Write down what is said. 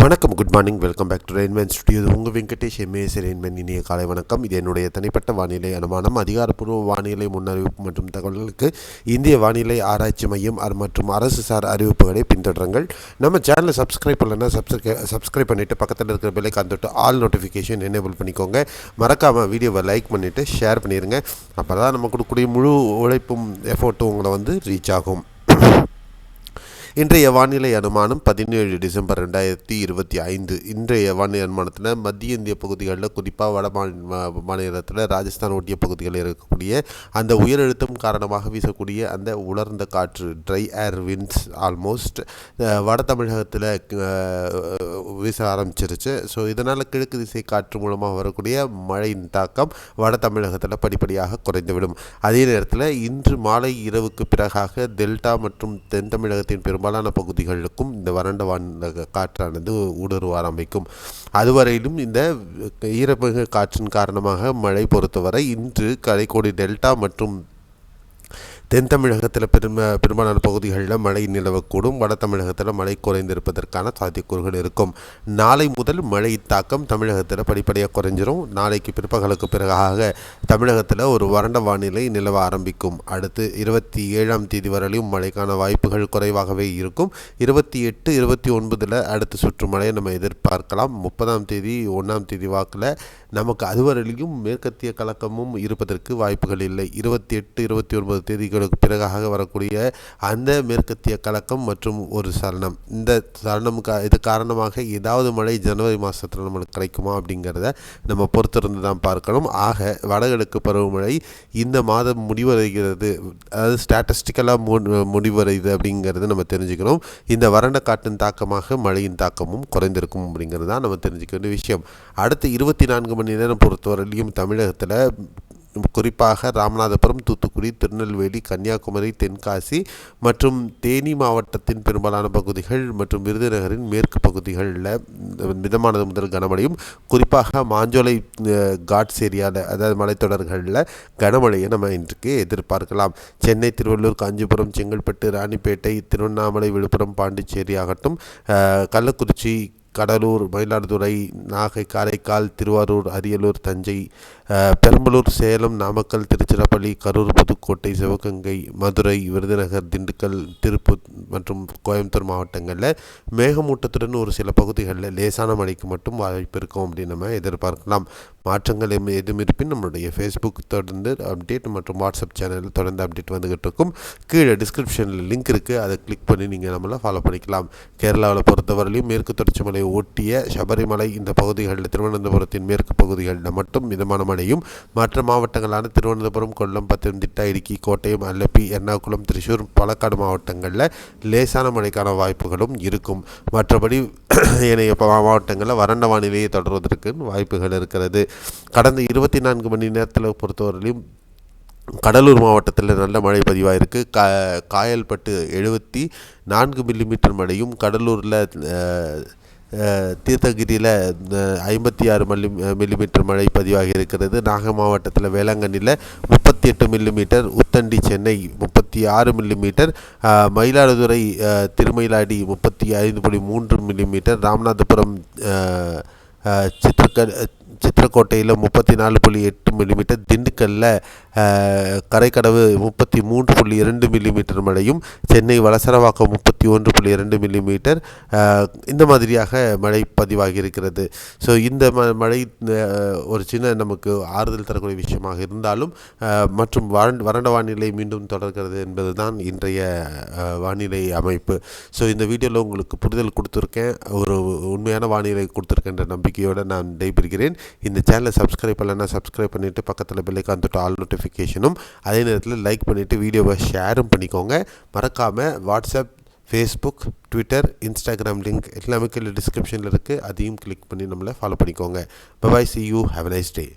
வணக்கம், good morning, welcome back to Rainman studio. உங்கள் Venkatesh MAS Rainman. இனிய காலை வணக்கம். இது என்னுடைய தனிப்பட்ட வானிலை அனுமானம். அதிகாரப்பூர்வ வானிலை முன்னறிவிப்பு மற்றும் தகவல்களுக்கு இந்திய வானிலை ஆராய்ச்சி மையம் மற்றும் அரசு சார் அறிவிப்புகளை பின்தொடருங்கள். நம்ம சேனலை சப்ஸ்கிரைப் பண்ணலன்னா சப்ஸ்கிரைப் பண்ணிவிட்டு பக்கத்தில் இருக்கிற பெல்லைக்கான் தொட்டு ஆல் நோட்டிஃபிகேஷன் எனேபிள் பண்ணிக்கோங்க. மறக்காமல் வீடியோவை லைக் பண்ணிவிட்டு ஷேர் பண்ணிடுங்க. அப்போ தான் நம்ம கொடுக்கக்கூடிய முழு உழைப்பும் எஃபோர்ட்டும் உங்களை ரீச் ஆகும். இன்றைய வானிலை அனுமானம் 17 டிசம்பர் 2025. இன்றைய வானிலை அனுமானத்தில் மத்திய இந்திய பகுதிகளில், குறிப்பாக வட மாநிலத்தில் ராஜஸ்தான் ஒட்டிய பகுதிகளில் இருக்கக்கூடிய அந்த உயரழுத்தம் காரணமாக வீசக்கூடிய அந்த உலர்ந்த காற்று, ட்ரை ஏர் விண்ட்ஸ் ஆல்மோஸ்ட் வட தமிழகத்தில் வீச ஆரம்பிச்சிருச்சு. ஸோ இதனால் கிழக்கு திசை காற்று மூலமாக வரக்கூடிய மழையின் தாக்கம் வட தமிழகத்தில் படிப்படியாக குறைந்துவிடும். அதே நேரத்தில் இன்று மாலை இரவுக்கு பிறகாக டெல்டா மற்றும் தென் தமிழகத்தின் பெரும்பாலான பகுதிகளுக்கும் இந்த வறண்ட காற்றானது ஊடுருவ ஆரம்பிக்கும். அதுவரையிலும் இந்த ஈரமிகு காற்றின் காரணமாக மழை பொறுத்தவரை இன்று கரைக்கோடி டெல்டா மற்றும் தென் தமிழகத்தில் பெரும்பாலான பகுதிகளில் மழை நிலவக்கூடும். வட தமிழகத்தில் மழை குறைந்திருப்பதற்கான சாத்தியக்கூறுகள் இருக்கும். நாளை முதல் மழை தாக்கம் தமிழகத்தில் படிப்படியாக குறைஞ்சிரும். நாளைக்கு பிற்பகலுக்கு பிறகாக தமிழகத்தில் ஒரு வறண்ட வானிலை நிலவ ஆரம்பிக்கும். அடுத்து 27ஆம் தேதி வரையிலும் மழைக்கான வாய்ப்புகள் குறைவாகவே இருக்கும். 28, 29 அடுத்த சுற்று மழையை நம்ம எதிர்பார்க்கலாம். 30ஆம் தேதி 1ஆம் தேதி வாக்கில் நமக்கு அதுவரையிலும் மேற்கத்திய கலக்கமும் இருப்பதற்கு வாய்ப்புகள் இல்லை. 28, 29 தேதிகளுக்கு பிறகாக வரக்கூடிய அந்த மேற்கத்திய கலக்கம் மற்றும் ஒரு சலனம், இந்த சலனம் இது காரணமாக ஏதாவது மழை ஜனவரி மாதத்தில் நம்மளுக்கு கிடைக்குமா அப்படிங்கிறத நம்ம பொறுத்திருந்து தான் பார்க்கணும். ஆக வடகிழக்கு பருவமழை இந்த மாதம் முடிவடைகிறது, அதாவது ஸ்டாட்டிஸ்டிக்கலாக முடிவடைது அப்படிங்கிறது நம்ம தெரிஞ்சுக்கணும். இந்த வறண்ட காற்றின் தாக்கமாக மழையின் தாக்கமும் குறைந்திருக்கும் அப்படிங்கிறது தான் நம்ம தெரிஞ்சுக்க வேண்டிய விஷயம். அடுத்து 24 மணி நேரம் பொறுத்தவரையிலையும் தமிழகத்தில் குறிப்பாக ராமநாதபுரம், தூத்துக்குடி, திருநெல்வேலி, கன்னியாகுமரி, தென்காசி மற்றும் தேனி மாவட்டத்தின் பெரும்பாலான பகுதிகள் மற்றும் விருதுநகரின் மேற்கு பகுதிகளில் மிதமானது முதல் கனமழையும், குறிப்பாக மாஞ்சோலை காட்ஸ் ஏரியாவில், அதாவது மலைத்தொடர்களில் கனமழையை நம்ம இன்றைக்கு எதிர்பார்க்கலாம். சென்னை, திருவள்ளூர், காஞ்சிபுரம், செங்கல்பட்டு, ராணிப்பேட்டை, திருவண்ணாமலை, விழுப்புரம், பாண்டிச்சேரி ஆகட்டும், கள்ளக்குறிச்சி, கடலூர், மயிலாடுதுறை, நாகை, காரைக்கால், திருவாரூர், அரியலூர், தஞ்சை, பெரம்பலூர், சேலம், நாமக்கல், திருச்சிராப்பள்ளி, கரூர், புதுக்கோட்டை, சிவகங்கை, மதுரை, விருதுநகர், திண்டுக்கல், திருப்பூர் மற்றும் கோயம்புத்தூர் மாவட்டங்களில் மேகமூட்டத்துடன் ஒரு சில பகுதிகளில் லேசான மழைக்கு மட்டும் வாய்ப்பு இருக்கும் அப்படின்னு நம்ம எதிர்பார்க்கலாம். மாற்றங்கள் எதுவும் இருப்பின் நம்மளுடைய ஃபேஸ்புக் தொடர்ந்து அப்டேட் மற்றும் வாட்ஸ்அப் சேனலில் தொடர்ந்து அப்டேட் வந்துகிட்டு இருக்கும். கீழே டிஸ்கிரிப்ஷனில் லிங்க் இருக்குது, அதை கிளிக் பண்ணி நீங்கள் நம்மளை ஃபாலோ பண்ணிக்கலாம். கேரளாவில் பொறுத்தவரையிலும் மேற்கு தொடர்ச்சி மலை ஒட்டிய சபரிமலை இந்த பகுதிகளில், திருவனந்தபுரத்தின் மேற்கு பகுதிகளில் மட்டும் மிதமான மழையும், மற்ற மாவட்டங்களான திருவனந்தபுரம், கொல்லம், பத்தனம்திட்டா, இடுக்கி, கோட்டயம், அல்லப்பி, எர்ணாகுளம், திருச்சூர், பாலக்காடு மாவட்டங்களில் லேசான மழைக்கான வாய்ப்புகளும் இருக்கும். மற்றபடி ஏனைய மாவட்டங்களில் வறண்ட வானிலையை தொடர்வதற்கு வாய்ப்புகள் இருக்கிறது. கடந்த 24 மணி நேரத்தில் பொறுத்தவரையிலும் கடலூர் மாவட்டத்தில் நல்ல மழை பதிவாயிருக்கு. காயல்பட்டு 74 மில்லிமீட்டர் மழையும், கடலூரில் தீர்த்தகிரியில் 56 மில்லிமீட்டர் மழை பதிவாகி இருக்கிறது. நாகை மாவட்டத்தில் வேளாங்கண்ணியில் 38 millimetre, Uthandi, Chennai 36 millimetre, Mayiladuthurai, Thirumayiladi 35.3 millimetre, Ramanathapuram, சித்திரக்கோட்டையில் 34.8 மில்லிமீட்டர், திண்டுக்கல்லில் கரைக்கடவு 33.2 மில்லிமீட்டர் மழையும், சென்னை வலசரவாக்கம் 31.2 மில்லிமீட்டர், இந்த மாதிரியாக மழை பதிவாகி இருக்கிறது. ஸோ இந்த மழை ஒரு சின்ன நமக்கு ஆறுதல் தரக்கூடிய விஷயமாக இருந்தாலும் மற்றும் வறண்ட வானிலை மீண்டும் தொடர்கிறது என்பது தான் இன்றைய வானிலை அமைப்பு. ஸோ இந்த வீடியோவில் உங்களுக்கு புரிதல் கொடுத்துருக்கேன், ஒரு உண்மையான வானிலை கொடுத்துருக்கேன்ற நம்பிக்கையோடு நான் விடைபெறுகிறேன். இந்த சேனலை சப்ஸ்கிரைப் பண்ணலைன்னா சப்ஸ்கிரைப் பண்ணிவிட்டு பக்கத்தில் பெல்லைக்கான் தொட்டு ஆல் நோட்டிஃபிகேஷனும், அதே நேரத்தில் லைக் பண்ணிவிட்டு வீடியோவை ஷேரும் பண்ணிக்கோங்க. மறக்காமல் WhatsApp, Facebook, Twitter, Instagram link எல்லாமே கீழே டிஸ்கிரிப்ஷனில் இருக்குது, அதையும் கிளிக் பண்ணி நம்மளை ஃபாலோ பண்ணிக்கோங்க. Bye, see you, have a nice day.